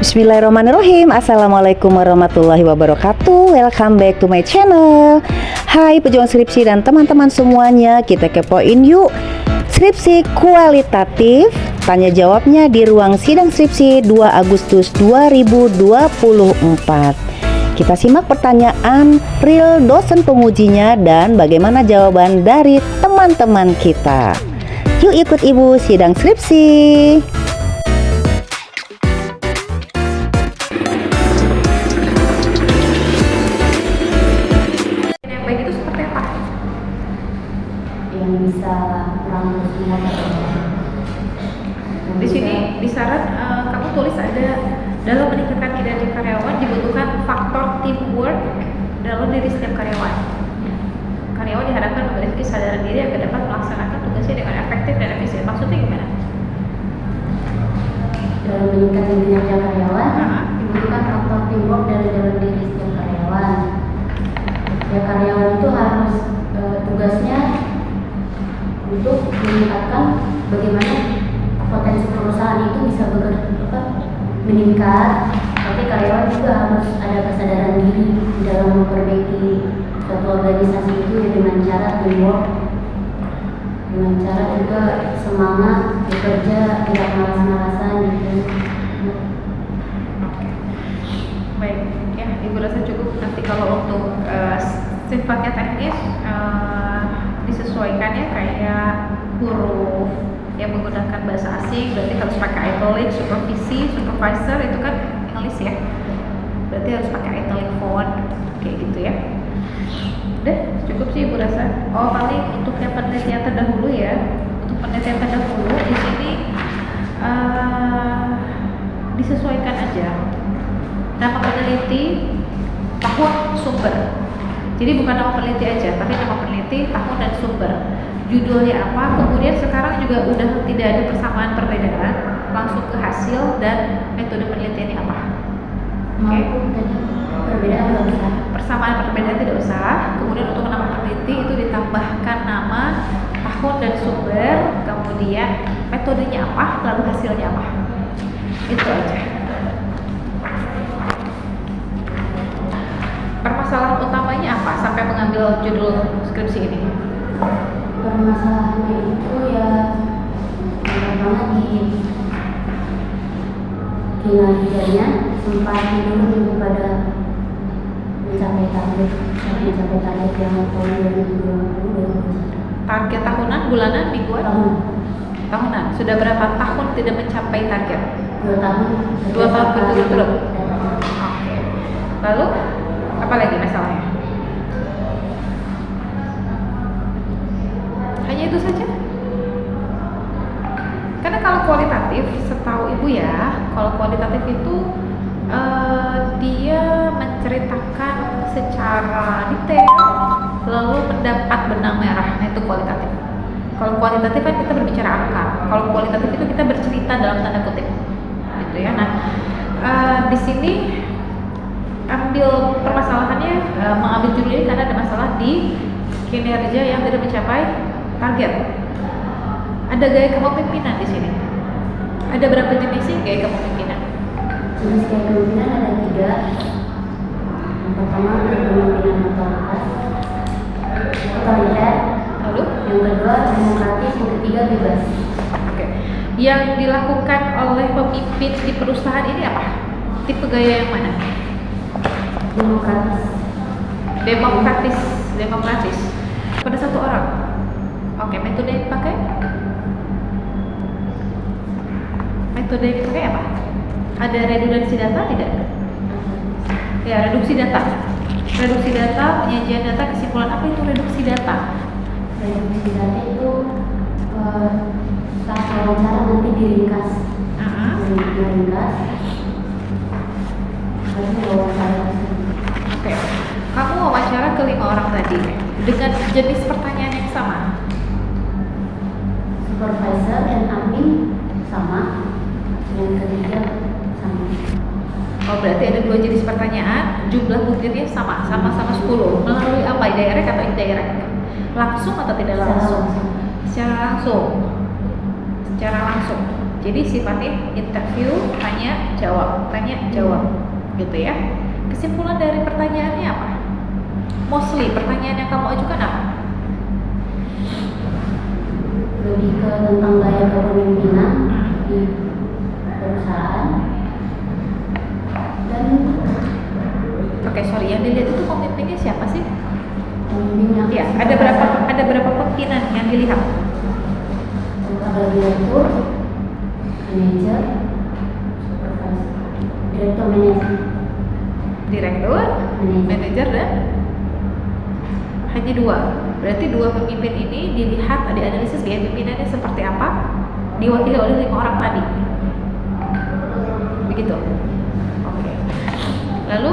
Bismillahirrahmanirrahim. Assalamualaikum warahmatullahi wabarakatuh. Welcome back to my channel. Hai pejuang skripsi dan teman-teman semuanya, kita kepoin yuk skripsi kualitatif. Tanya jawabnya di ruang sidang skripsi 2 Agustus 2024. Kita simak pertanyaan real dosen pengujinya dan bagaimana jawaban dari teman-teman kita. Yuk ikut ibu sidang skripsi. Bisa merangkul semua. Di sini di syarat kamu tulis ada dalam meningkatkan kinerja karyawan dibutuhkan faktor teamwork dalam diri setiap karyawan. Karyawan diharapkan memiliki kesadaran diri agar dapat melaksanakan tugasnya dengan efektif dan efisien. Maksudnya gimana? Dalam meningkatkan kinerja karyawan dibutuhkan faktor teamwork dari dalam diri setiap karyawan. Ya, karyawan itu harus tugasnya untuk meningkatkan bagaimana potensi perusahaan itu bisa meningkat, tapi karyawan juga harus ada kesadaran diri dalam memperbaiki suatu organisasi itu dengan cara teamwork, dengan cara juga semangat bekerja, tidak malas-malasan gitu. Baik, ya ibu rasa cukup. Nanti kalau untuk sifatnya teknis disesuaikan ya, kayak huruf yang menggunakan bahasa asing berarti harus pakai italic, supervisi, supervisor itu kan English ya, berarti harus pakai italic font kayak gitu ya. Udah cukup sih ibu rasa. Oh paling untuk yang penelitian terdahulu ya, untuk penelitian terdahulu di sini disesuaikan aja nama peneliti, tahun, sumber. Jadi bukan nama peneliti aja, tapi nama peneliti, tahun dan sumber. Judulnya apa? Kemudian sekarang juga udah tidak ada persamaan perbedaan, langsung ke hasil dan metode penelitiannya apa. Oke. Perbedaan nggak usah. Persamaan perbedaan tidak usah. Kemudian untuk nama peneliti itu ditambahkan nama, tahun dan sumber, kemudian metodenya apa, lalu hasilnya apa. Itu aja. Permasalahan utamanya apa sampai mengambil judul skripsi ini? Permasalahannya itu ya pertama di kinerjanya sempat dulu pada mencapai target yang tahun 2020. Target tahunan, bulanan, mingguan? Tahunan. Sudah berapa tahun tidak mencapai target? 2 tahun. 2 tahun berturut-turut. Oke. Lalu apa lagi masalahnya? Hanya itu saja? Karena kalau kualitatif, setahu ibu ya, kalau kualitatif itu dia menceritakan secara detail, lalu mendapat benang merah, itu kualitatif. Kalau kualitatif kan kita berbicara angka, kalau kualitatif itu kita bercerita dalam tanda kutip, gitu ya. Nah, di sini ambil permasalahannya, mengambil judul ini karena ada masalah di kinerja yang tidak mencapai target. Ada gaya kepemimpinan di sini. Ada berapa jenis sih gaya kepemimpinan? Jenis gaya kepemimpinan ada 3. Yang pertama kepemimpinan otoriter. Lalu? Yang kedua demokratis, yang ketiga bebas. Oke. Yang dilakukan oleh pemimpin di perusahaan ini apa? Tipe gaya yang mana? Demokratis pada satu orang. Oke, metode yang dipakai apa? Ada redundansi data tidak? Ya, reduksi data, penyajian data, kesimpulan. Apa itu reduksi data? Reduksi data itu saat wawancara nanti diringkas. Diringkas. Lalu wawancara. Oke, kamu wawancara ke 5 orang tadi dengan jenis pertanyaan yang sama. Supervisor dan admin sama, yang ketiga sama. Oh berarti ada 2 jenis pertanyaan, jumlah butirnya sama-sama 10. Melalui apa? Direct atau indirect? Langsung atau tidak langsung? Secara langsung. Jadi sifatnya interview, tanya jawab, gitu ya. Kesimpulan dari pertanyaannya apa? Mostly pertanyaan yang kamu ajukan apa? Lebih ke tentang gaya kepemimpinan di perusahaan dan Oke, sorry, yang dilihat itu pemimpinnya siapa sih? pemimpin yang Ya, ada berapa pimpinan yang dilihat? ada direktur, manajer, supervisor, direktur manajer, Direktur, manajer, dan hanya 2. Berarti 2 pemimpin ini dilihat, ada analisis gaya pimpinannya seperti apa, diwakili oleh 5 orang tadi. Begitu. Oke. Lalu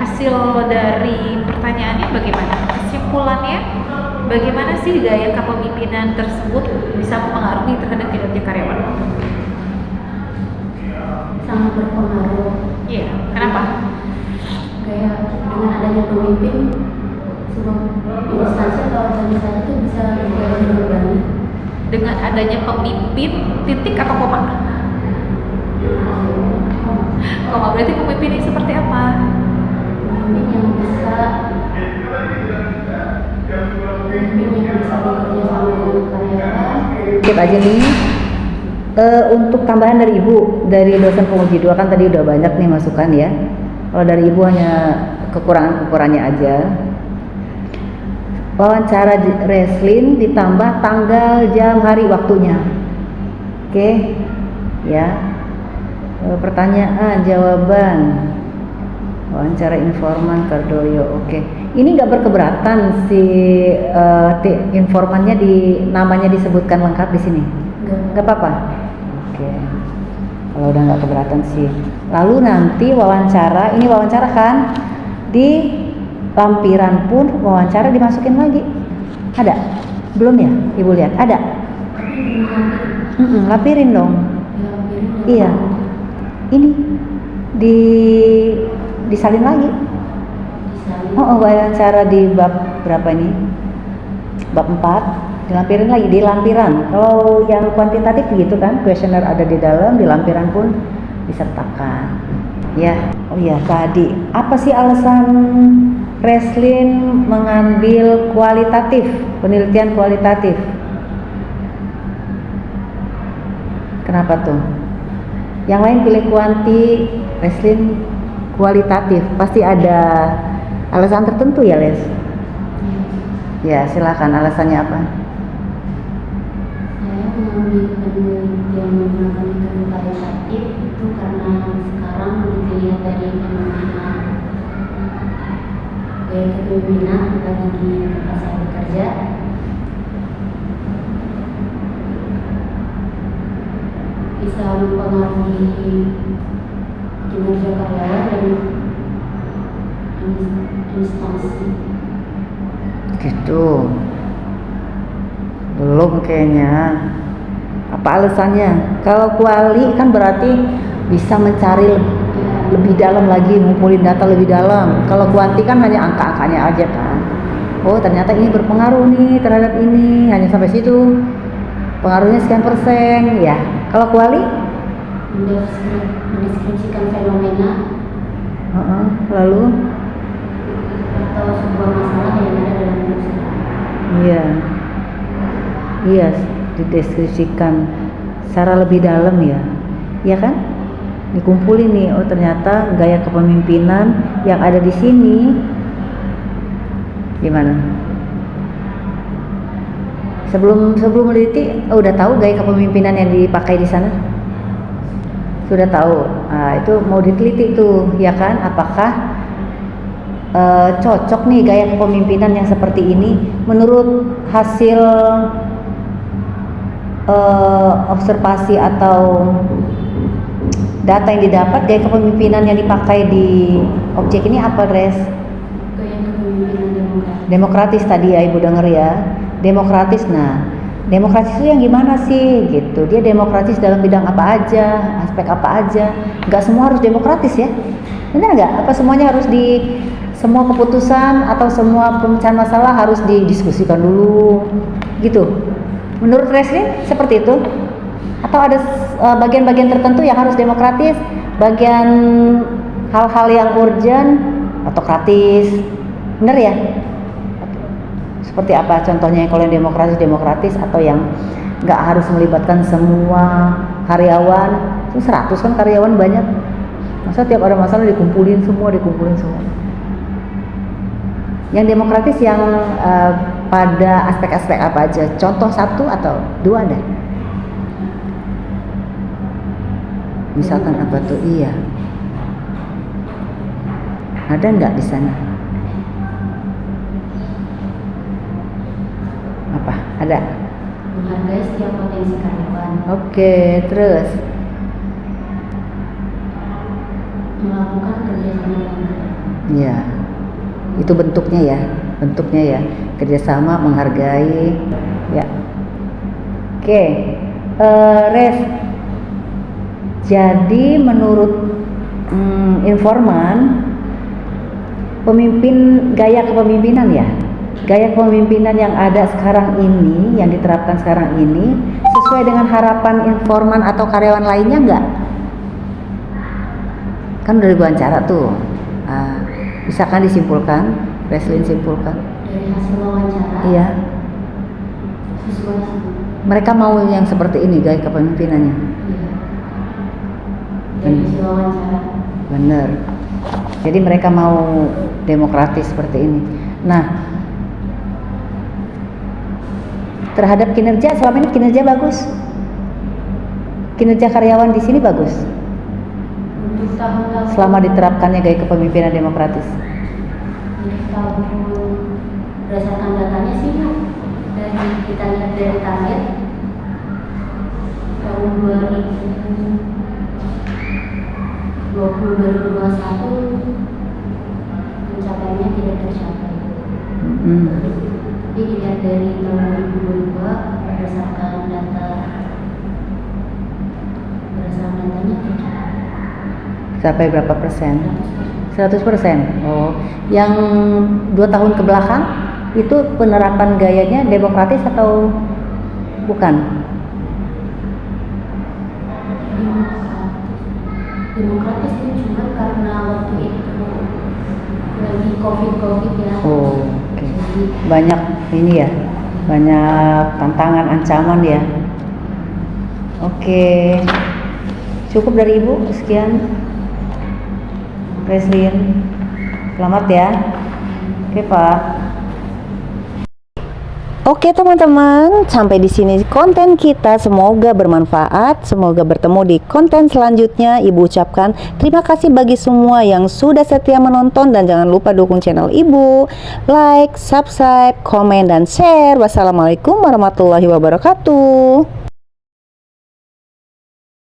hasil dari pertanyaannya bagaimana? Kesimpulannya, bagaimana sih gaya kepemimpinan tersebut bisa mempengaruhi terhadap kinerja karyawan? sangat berpengaruh. Iya, kenapa? Kayak dengan adanya pemimpin, sebuah instansi atau organisasi itu bisa lebih berbani. Dengan adanya pemimpin, titik atau koma? Koma berarti pemimpin ini seperti apa? Pemimpin yang bisa bekerja sama dengan karyawan. Skip aja nih. Untuk tambahan dari Ibu, dari dosen penguji 2 kan tadi udah banyak nih masukan ya. Kalau dari Ibu hanya kekurangan-kekurangannya aja. Wawancara Reslin ditambah tanggal, jam, hari, waktunya. Oke, ya. Pertanyaan, jawaban. Wawancara informan Kardoyo. Oke. Ini nggak berkeberatan si informannya namanya disebutkan lengkap di sini. Nggak apa-apa. Oke. Kalau udah nggak keberatan sih. Lalu nanti wawancara, ini wawancara kan di lampiran pun wawancara dimasukin lagi. Ada? Belum ya? Ibu lihat ada? Lapirin dong. Iya. Ini disalin lagi. Oh, wawancara di bab berapa ini? Bab 4. Dilampirin lagi di lampiran. Kalau yang kuantitatif gitu kan, kuesioner ada di dalam, di lampiran pun disertakan. Ya, oh iya tadi apa sih alasan Reslin mengambil kualitatif, penelitian kualitatif? Kenapa tuh? Yang lain pilih kuanti, Reslin kualitatif. Pasti ada alasan tertentu ya, Les? Ya, silakan alasannya apa? Saya mengambil penelitian menggunakan metode kualitatif itu karena sekarang dilihat dari fenomena gaya kepemimpinan lagi di tempat saya bekerja. Bisa mempengaruhi kinerja karyawan dan instansi. Gitu. Belum kayaknya. Apa alasannya? Kalau kuali kan berarti bisa mencari lebih dalam lagi, ngumpulin data lebih dalam. Kalau kuanti kan hanya angka-angkanya aja kan. Oh, ternyata ini berpengaruh nih terhadap ini, hanya sampai situ. Pengaruhnya sekian persen, ya. Kalau kuali? Mendeskripsikan fenomena Lalu? atau sebuah masalah yang ada dalam perusahaan. Iya. Iya, dideskripsikan secara lebih dalam ya. Iya kan? Dikumpulin nih, oh ternyata gaya kepemimpinan yang ada di sini gimana? Sebelum meneliti, udah tahu gaya kepemimpinan yang dipakai di sana? Sudah tahu. Nah, itu mau diteliti tuh, ya kan? Apakah cocok nih gaya kepemimpinan yang seperti ini menurut hasil observasi atau data yang didapat, gaya kepemimpinan yang dipakai di objek ini apa, Res? Gaya kepemimpinan Demokratis tadi ya, Ibu denger ya. Demokratis. Nah, demokratis itu yang gimana sih gitu? Dia demokratis dalam bidang apa aja, aspek apa aja? Nggak semua harus demokratis ya, benar nggak? Apa semuanya harus semua keputusan atau semua pemecahan masalah harus didiskusikan dulu gitu? Menurut Reslin seperti itu Atau ada bagian-bagian tertentu yang harus demokratis, bagian hal-hal yang urgent autokratis, bener ya? Seperti apa contohnya kalau yang demokratis atau yang nggak harus melibatkan semua karyawan? 100 kan karyawan banyak, masa tiap ada masalah dikumpulin semua. Yang demokratis yang pada aspek-aspek apa aja? Contoh 1 atau 2 ada? Misalkan apa tuh? Iya. Ada nggak di sana? Apa? Ada? Menghargai setiap potensi karyawan. Oke, terus? Melakukan kerjasama dengan mereka. Ya, itu bentuknya ya, kerjasama, menghargai, ya. Oke, Res. Jadi menurut informan, gaya kepemimpinan yang ada sekarang ini, yang diterapkan sekarang ini, sesuai dengan harapan informan atau karyawan lainnya nggak? Kan udah diwawancara tuh, misalkan disimpulkan, Reslin simpulkan. Dari hasil wawancara. Iya. Sesuai. Mereka mau yang seperti ini gaya kepemimpinannya. Iya. Dari hasil wawancara. Bener. Jadi mereka mau demokratis seperti ini. Nah, terhadap kinerja, selama ini kinerja bagus. Kinerja karyawan di sini bagus. Untuk tahun-tahun. Selama diterapkannya gaya kepemimpinan demokratis. Untuk tahun berdasarkan datanya sih Bu, dari kita lihat dari target tahun 2021 pencapaiannya tidak tercapai. Tapi dilihat dari tahun 2022 berdasarkan datanya tercapai. Sampai berapa persen? 100%. Oh, yang 2 tahun ke belakang itu penerapan gayanya demokratis atau bukan? Demokratis itu cuma karena waktu itu lagi COVID ya. Oh, oke. Banyak ini ya, banyak tantangan, ancaman ya. Oke, cukup dari Ibu, sekian. Reslin, selamat ya. Oke Pak. Oke teman-teman, sampai di sini konten kita. Semoga bermanfaat. Semoga bertemu di konten selanjutnya. Ibu ucapkan terima kasih bagi semua yang sudah setia menonton, dan jangan lupa dukung channel Ibu, like, subscribe, komen, dan share. Wassalamualaikum warahmatullahi wabarakatuh.